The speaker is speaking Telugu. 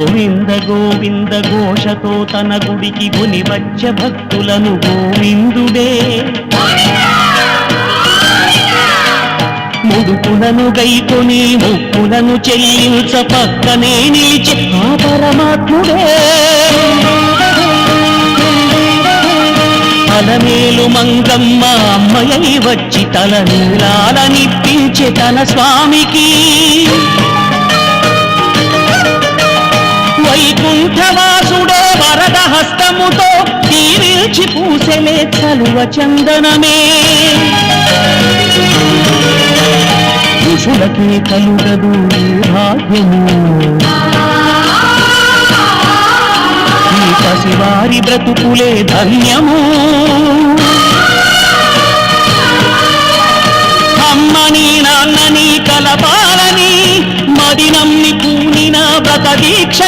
గోవింద గోవింద ఘోషతో తన గుడికి గుని వచ్చ భక్తులను గోవిందుడే ముడుపులను గైకొని ముక్కులను చెల్లించ పక్కనే నిలిచి ఆ పరమాత్ముడే అలమేలు మంగమ్మ అమ్మయై వచ్చి తల నీలాలనిప్పించే తన స్వామికి వైకుంఠవాసుడే వరద హస్తముతో దీవించి పూసెలే చలువ చందనమే ఋషులకే కలుగదు భాగ్యము ఈ పసివారి బ్రతుకులే ధన్యము అమ్మని నాన్నని కలపాలని మది నమ్మి పూనిన వ్రత దీక్ష